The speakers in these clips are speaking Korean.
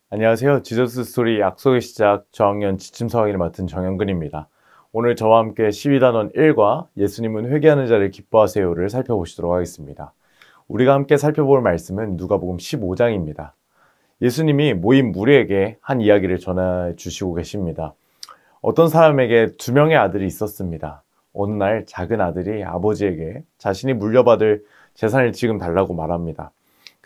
안녕하세요. 지저스 스토리 약속의 시작 저학년 지침 서학을 맡은 정영근입니다. 오늘 저와 함께 12단원 1과 예수님은 회개하는 자를 기뻐하세요를 살펴보시도록 하겠습니다. 우리가 함께 살펴볼 말씀은 누가복음 15장입니다. 예수님이 모인 무리에게 한 이야기를 전해 주시고 계십니다. 어떤 사람에게 두 명의 아들이 있었습니다. 어느 날 작은 아들이 아버지에게 자신이 물려받을 재산을 지금 달라고 말합니다.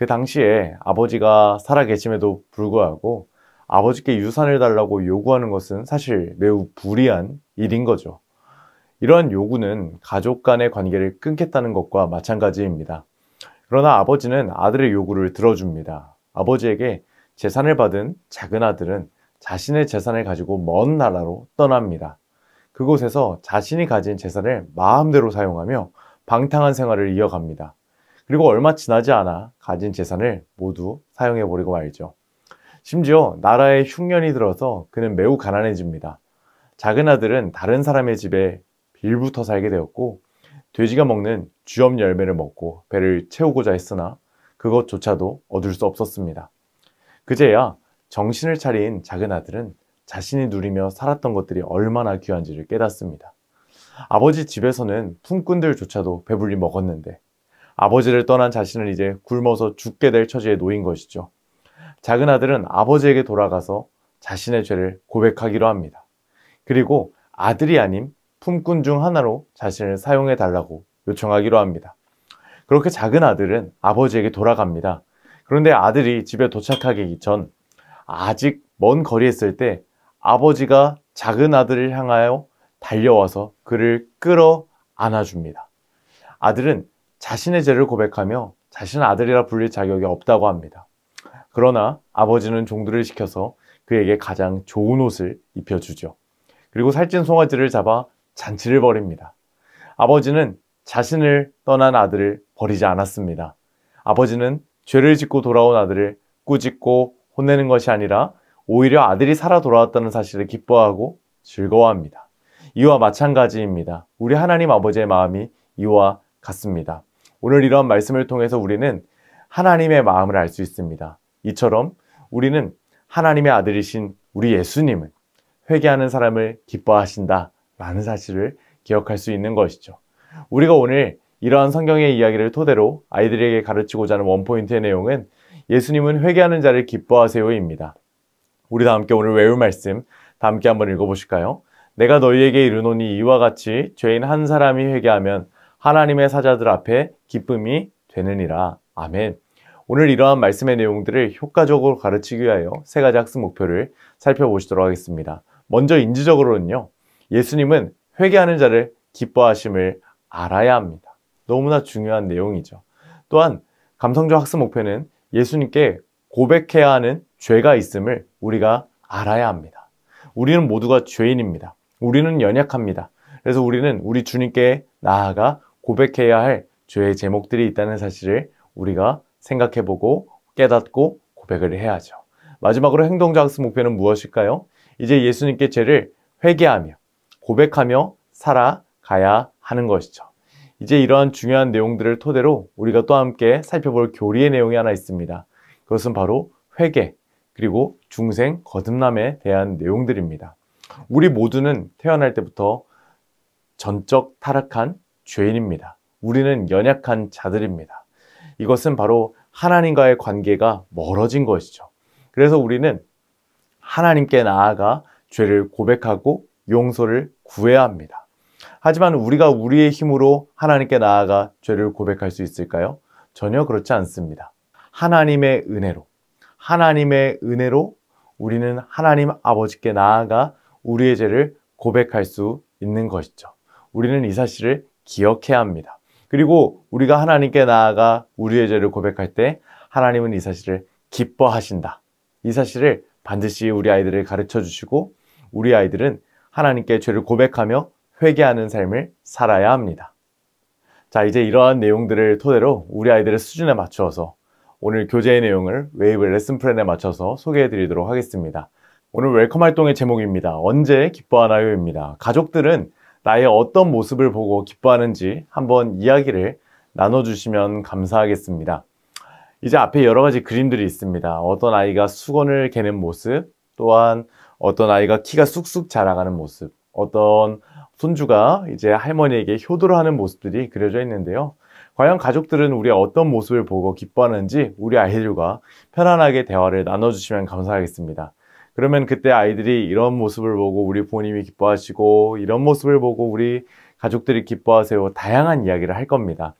그 당시에 아버지가 살아계심에도 불구하고 아버지께 유산을 달라고 요구하는 것은 사실 매우 불의한 일인 거죠. 이러한 요구는 가족 간의 관계를 끊겠다는 것과 마찬가지입니다. 그러나 아버지는 아들의 요구를 들어줍니다. 아버지에게 재산을 받은 작은 아들은 자신의 재산을 가지고 먼 나라로 떠납니다. 그곳에서 자신이 가진 재산을 마음대로 사용하며 방탕한 생활을 이어갑니다. 그리고 얼마 지나지 않아 가진 재산을 모두 사용해버리고 말죠. 심지어 나라에 흉년이 들어서 그는 매우 가난해집니다. 작은 아들은 다른 사람의 집에 빌붙어 살게 되었고 돼지가 먹는 쥐엄 열매를 먹고 배를 채우고자 했으나 그것조차도 얻을 수 없었습니다. 그제야 정신을 차린 작은 아들은 자신이 누리며 살았던 것들이 얼마나 귀한지를 깨닫습니다. 아버지 집에서는 품꾼들조차도 배불리 먹었는데 아버지를 떠난 자신은 이제 굶어서 죽게 될 처지에 놓인 것이죠. 작은 아들은 아버지에게 돌아가서 자신의 죄를 고백하기로 합니다. 그리고 아들이 아닌 품꾼 중 하나로 자신을 사용해 달라고 요청하기로 합니다. 그렇게 작은 아들은 아버지에게 돌아갑니다. 그런데 아들이 집에 도착하기 전 아직 먼 거리에 있을 때 아버지가 작은 아들을 향하여 달려와서 그를 끌어 안아줍니다. 아들은 자신의 죄를 고백하며 자신은 아들이라 불릴 자격이 없다고 합니다. 그러나 아버지는 종들을 시켜서 그에게 가장 좋은 옷을 입혀주죠. 그리고 살찐 송아지를 잡아 잔치를 벌입니다. 아버지는 자신을 떠난 아들을 버리지 않았습니다. 아버지는 죄를 짓고 돌아온 아들을 꾸짖고 혼내는 것이 아니라 오히려 아들이 살아 돌아왔다는 사실을 기뻐하고 즐거워합니다. 이와 마찬가지입니다. 우리 하나님 아버지의 마음이 이와 같습니다. 오늘 이러한 말씀을 통해서 우리는 하나님의 마음을 알 수 있습니다. 이처럼 우리는 하나님의 아들이신 우리 예수님을 회개하는 사람을 기뻐하신다라는 사실을 기억할 수 있는 것이죠. 우리가 오늘 이러한 성경의 이야기를 토대로 아이들에게 가르치고자 하는 원포인트의 내용은 예수님은 회개하는 자를 기뻐하세요입니다. 우리 다 함께 오늘 외울 말씀 다 함께 한번 읽어보실까요? 내가 너희에게 이르노니 이와 같이 죄인 한 사람이 회개하면 하나님의 사자들 앞에 기쁨이 되느니라. 아멘. 오늘 이러한 말씀의 내용들을 효과적으로 가르치기 위하여 세 가지 학습 목표를 살펴보시도록 하겠습니다. 먼저 인지적으로는요. 예수님은 회개하는 자를 기뻐하심을 알아야 합니다. 너무나 중요한 내용이죠. 또한 감성적 학습 목표는 예수님께 고백해야 하는 죄가 있음을 우리가 알아야 합니다. 우리는 모두가 죄인입니다. 우리는 연약합니다. 그래서 우리는 우리 주님께 나아가 고백해야 할 죄의 제목들이 있다는 사실을 우리가 생각해보고 깨닫고 고백을 해야죠. 마지막으로 행동적 학습 목표는 무엇일까요? 이제 예수님께 죄를 회개하며 고백하며 살아가야 하는 것이죠. 이제 이러한 중요한 내용들을 토대로 우리가 또 함께 살펴볼 교리의 내용이 하나 있습니다. 그것은 바로 회개 그리고 중생 거듭남에 대한 내용들입니다. 우리 모두는 태어날 때부터 전적 타락한 죄인입니다. 우리는 연약한 자들입니다. 이것은 바로 하나님과의 관계가 멀어진 것이죠. 그래서 우리는 하나님께 나아가 죄를 고백하고 용서를 구해야 합니다. 하지만 우리가 우리의 힘으로 하나님께 나아가 죄를 고백할 수 있을까요? 전혀 그렇지 않습니다. 하나님의 은혜로 우리는 하나님 아버지께 나아가 우리의 죄를 고백할 수 있는 것이죠. 우리는 이 사실을 기억해야 합니다. 그리고 우리가 하나님께 나아가 우리의 죄를 고백할 때 하나님은 이 사실을 기뻐하신다. 이 사실을 반드시 우리 아이들을 가르쳐 주시고 우리 아이들은 하나님께 죄를 고백하며 회개하는 삶을 살아야 합니다. 자, 이제 이러한 내용들을 토대로 우리 아이들의 수준에 맞추어서 오늘 교재의 내용을 웨이브 레슨 플랜에 맞춰서 소개해 드리도록 하겠습니다. 오늘 웰컴 활동의 제목입니다. 언제 기뻐하나요입니다. 가족들은 나의 어떤 모습을 보고 기뻐하는지 한번 이야기를 나눠주시면 감사하겠습니다. 이제 앞에 여러 가지 그림들이 있습니다. 어떤 아이가 수건을 개는 모습, 또한 어떤 아이가 키가 쑥쑥 자라가는 모습, 어떤 손주가 이제 할머니에게 효도를 하는 모습들이 그려져 있는데요. 과연 가족들은 우리가 어떤 모습을 보고 기뻐하는지 우리 아이들과 편안하게 대화를 나눠주시면 감사하겠습니다. 그러면 그때 아이들이 이런 모습을 보고 우리 부모님이 기뻐하시고 이런 모습을 보고 우리 가족들이 기뻐하세요. 다양한 이야기를 할 겁니다.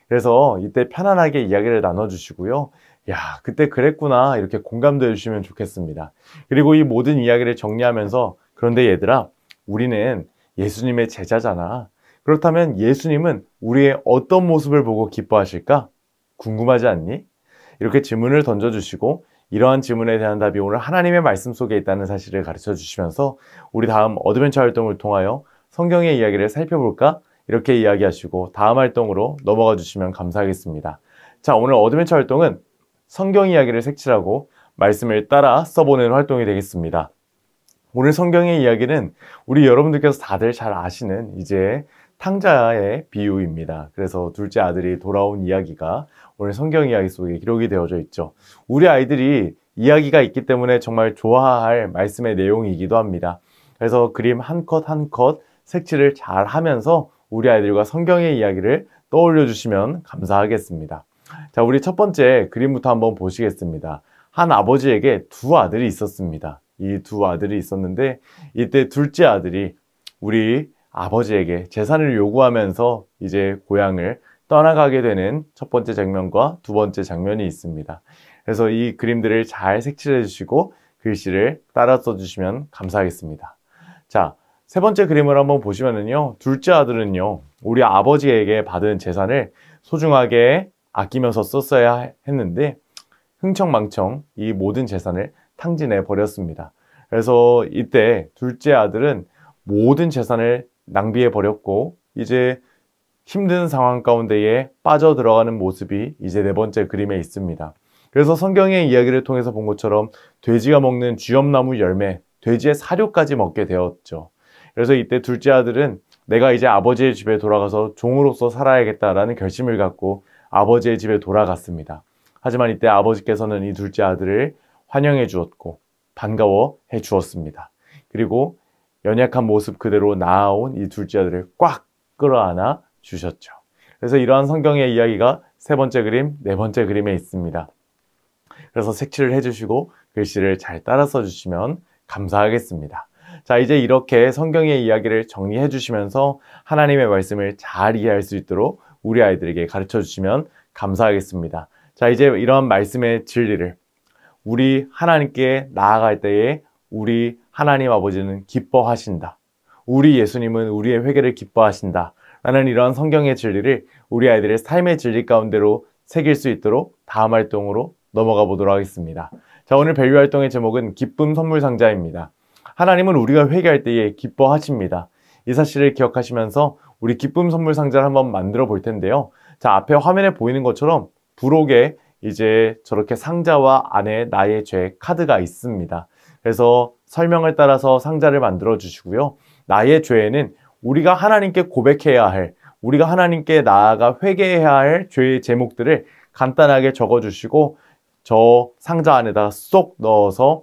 그래서 이때 편안하게 이야기를 나눠주시고요. 야, 그때 그랬구나. 이렇게 공감도 해주시면 좋겠습니다. 그리고 이 모든 이야기를 정리하면서 그런데 얘들아, 우리는 예수님의 제자잖아. 그렇다면 예수님은 우리의 어떤 모습을 보고 기뻐하실까? 궁금하지 않니? 이렇게 질문을 던져주시고 이러한 질문에 대한 답이 오늘 하나님의 말씀 속에 있다는 사실을 가르쳐 주시면서 우리 다음 어드벤처 활동을 통하여 성경의 이야기를 살펴볼까? 이렇게 이야기하시고 다음 활동으로 넘어가 주시면 감사하겠습니다. 자, 오늘 어드벤처 활동은 성경 이야기를 색칠하고 말씀을 따라 써보는 활동이 되겠습니다. 오늘 성경의 이야기는 우리 여러분들께서 다들 잘 아시는 이제 탕자의 비유입니다. 그래서 둘째 아들이 돌아온 이야기가 오늘 성경 이야기 속에 기록이 되어져 있죠. 우리 아이들이 이야기가 있기 때문에 정말 좋아할 말씀의 내용이기도 합니다. 그래서 그림 한 컷 한 컷 색칠을 잘 하면서 우리 아이들과 성경의 이야기를 떠올려 주시면 감사하겠습니다. 자, 우리 첫 번째 그림부터 한번 보시겠습니다. 한 아버지에게 두 아들이 있었습니다. 이 두 아들이 있었는데 이때 둘째 아들이 우리 아버지에게 재산을 요구하면서 이제 고향을 떠나가게 되는 첫 번째 장면과 두 번째 장면이 있습니다. 그래서 이 그림들을 잘 색칠해 주시고 글씨를 따라 써주시면 감사하겠습니다. 자, 세 번째 그림을 한번 보시면은요, 둘째 아들은요, 우리 아버지에게 받은 재산을 소중하게 아끼면서 썼어야 했는데 흥청망청 이 모든 재산을 탕진해 버렸습니다. 그래서 이때 둘째 아들은 모든 재산을 낭비해 버렸고 이제 힘든 상황 가운데에 빠져 들어가는 모습이 이제 네 번째 그림에 있습니다. 그래서 성경의 이야기를 통해서 본 것처럼 돼지가 먹는 쥐엄나무 열매, 돼지의 사료까지 먹게 되었죠. 그래서 이때 둘째 아들은 내가 이제 아버지의 집에 돌아가서 종으로서 살아야겠다라는 결심을 갖고 아버지의 집에 돌아갔습니다. 하지만 이때 아버지께서는 이 둘째 아들을 환영해 주었고 반가워해 주었습니다. 그리고 연약한 모습 그대로 나아온 이 둘째 아들을 꽉 끌어안아 주셨죠. 그래서 이러한 성경의 이야기가 세 번째 그림, 네 번째 그림에 있습니다. 그래서 색칠을 해주시고 글씨를 잘 따라 써주시면 감사하겠습니다. 자, 이제 이렇게 성경의 이야기를 정리해 주시면서 하나님의 말씀을 잘 이해할 수 있도록 우리 아이들에게 가르쳐 주시면 감사하겠습니다. 자, 이제 이런 말씀의 진리를 우리 하나님께 나아갈 때에 우리 하나님 아버지는 기뻐하신다. 우리 예수님은 우리의 회개를 기뻐하신다. 라는 이러한 성경의 진리를 우리 아이들의 삶의 진리 가운데로 새길 수 있도록 다음 활동으로 넘어가 보도록 하겠습니다. 자, 오늘 밸류 활동의 제목은 기쁨 선물 상자입니다. 하나님은 우리가 회개할 때에 기뻐하십니다. 이 사실을 기억하시면서 우리 기쁨 선물 상자를 한번 만들어 볼 텐데요. 자, 앞에 화면에 보이는 것처럼 부록에 이제 저렇게 상자와 안에 나의 죄 카드가 있습니다. 그래서 설명을 따라서 상자를 만들어 주시고요. 나의 죄에는 우리가 하나님께 고백해야 할, 우리가 하나님께 나아가 회개해야 할 죄의 제목들을 간단하게 적어 주시고 저 상자 안에다가 쏙 넣어서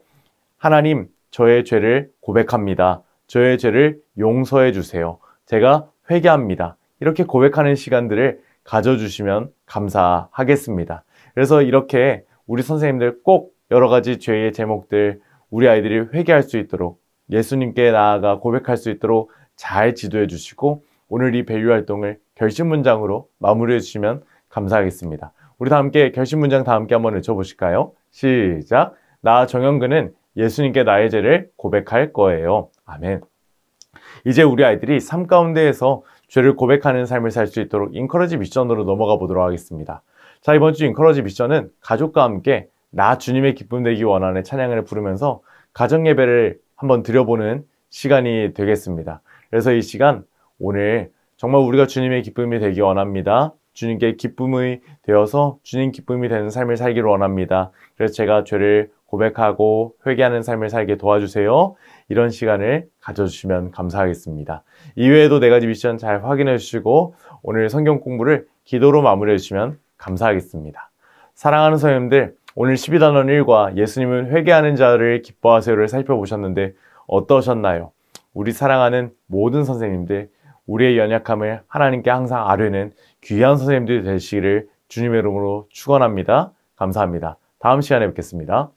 하나님, 저의 죄를 고백합니다. 저의 죄를 용서해 주세요. 제가 회개합니다. 이렇게 고백하는 시간들을 가져주시면 감사하겠습니다. 그래서 이렇게 우리 선생님들 꼭 여러 가지 죄의 제목들 우리 아이들이 회개할 수 있도록 예수님께 나아가 고백할 수 있도록 잘 지도해 주시고 오늘 이 밸류 활동을 결심 문장으로 마무리해 주시면 감사하겠습니다. 우리 다 함께 결심 문장 다 함께 한번 외쳐보실까요? 시작! 나 정영근은 예수님께 나의 죄를 고백할 거예요. 아멘. 이제 우리 아이들이 삶 가운데에서 죄를 고백하는 삶을 살 수 있도록 인커러지 미션으로 넘어가 보도록 하겠습니다. 자, 이번 주 인커러지 미션은 가족과 함께 나 주님의 기쁨 되기 원하는 찬양을 부르면서 가정 예배를 한번 드려보는 시간이 되겠습니다. 그래서 이 시간 오늘 정말 우리가 주님의 기쁨이 되기 원합니다. 주님께 기쁨이 되어서 주님 기쁨이 되는 삶을 살기를 원합니다. 그래서 제가 죄를 고백하고 회개하는 삶을 살게 도와주세요. 이런 시간을 가져주시면 감사하겠습니다. 이외에도 네 가지 미션 잘 확인해 주시고 오늘 성경 공부를 기도로 마무리해 주시면 감사하겠습니다. 사랑하는 선생님들, 오늘 12단원 1과 예수님은 회개하는 자를 기뻐하세요를 살펴보셨는데 어떠셨나요? 우리 사랑하는 모든 선생님들, 우리의 연약함을 하나님께 항상 아뢰는 귀한 선생님들이 되시기를 주님의 이름으로 축원합니다. 감사합니다. 다음 시간에 뵙겠습니다.